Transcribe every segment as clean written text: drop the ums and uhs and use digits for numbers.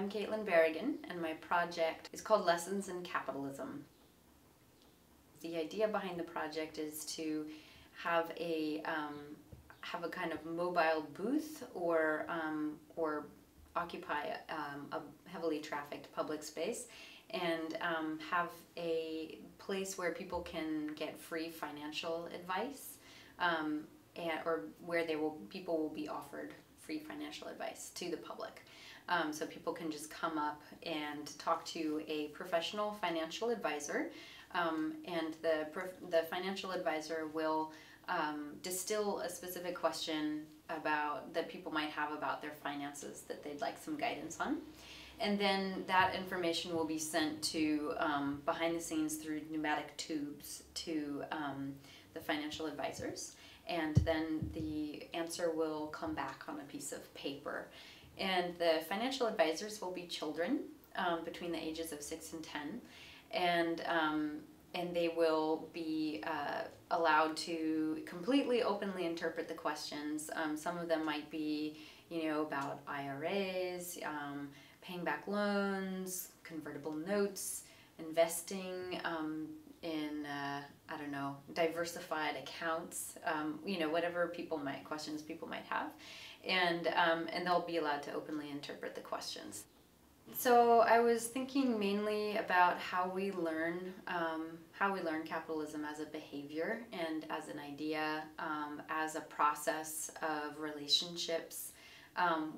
I'm Caitlin Berrigan, and my project is called Lessons in Capitalism. The idea behind the project is to have a kind of mobile booth or occupy a heavily trafficked public space and have a place where people can get free financial advice, or where people will be offered free financial advice to the public. So people can just come up and talk to a professional financial advisor, and the financial advisor will distill a specific question that people might have about their finances that they'd like some guidance on. And then that information will be sent to behind the scenes through pneumatic tubes to the financial advisors. And then the answer will come back on a piece of paper. And the financial advisors will be children between the ages of 6 and 10. And they will be allowed to completely openly interpret the questions. Some of them might be, about IRAs, paying back loans, convertible notes, investing in, diversified accounts, whatever questions people might have. And they'll be allowed to openly interpret the questions. So I was thinking mainly about how we learn capitalism as a behavior and as an idea, as a process of relationships,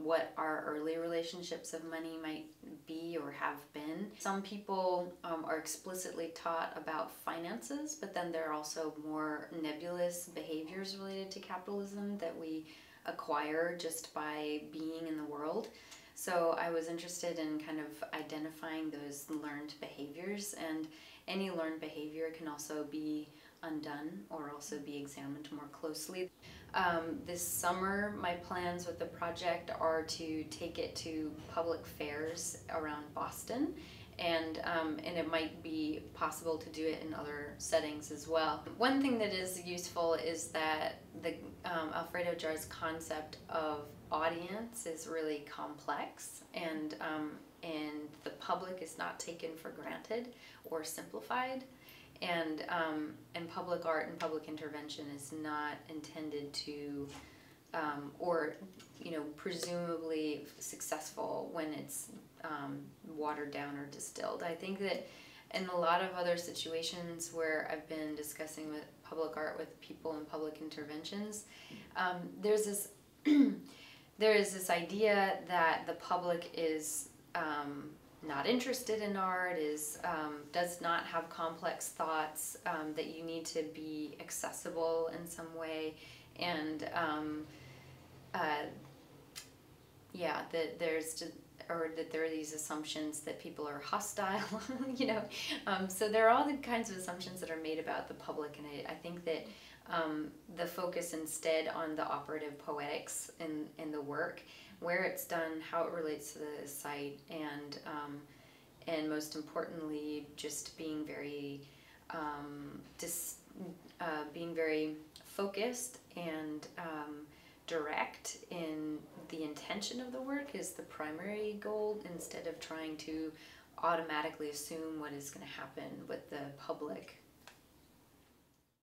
what our early relationships of money might be or have been. Some people are explicitly taught about finances, but then there are also more nebulous behaviors related to capitalism that we acquire just by being in the world. So I was interested in kind of identifying those learned behaviors, and any learned behavior can also be undone or also be examined more closely. This summer, my plans with the project are to take it to public fairs around Boston, and it might be possible to do it in other settings as well. One thing that is useful is that the Alfredo Jar's concept of audience is really complex, and the public is not taken for granted or simplified, and public art and public intervention is not intended to presumably successful when it's watered down or distilled. I think that in a lot of other situations where I've been discussing with public art with people in public interventions, there is this idea that the public is not interested in art, does not have complex thoughts, that you need to be accessible in some way, and that there are these assumptions that people are hostile, so there are all the kinds of assumptions that are made about the public, and I think that the focus instead on the operative poetics in the work, where it's done, how it relates to the site, and most importantly, just being very focused and direct in the intention of the work is the primary goal, instead of trying to automatically assume what is going to happen with the public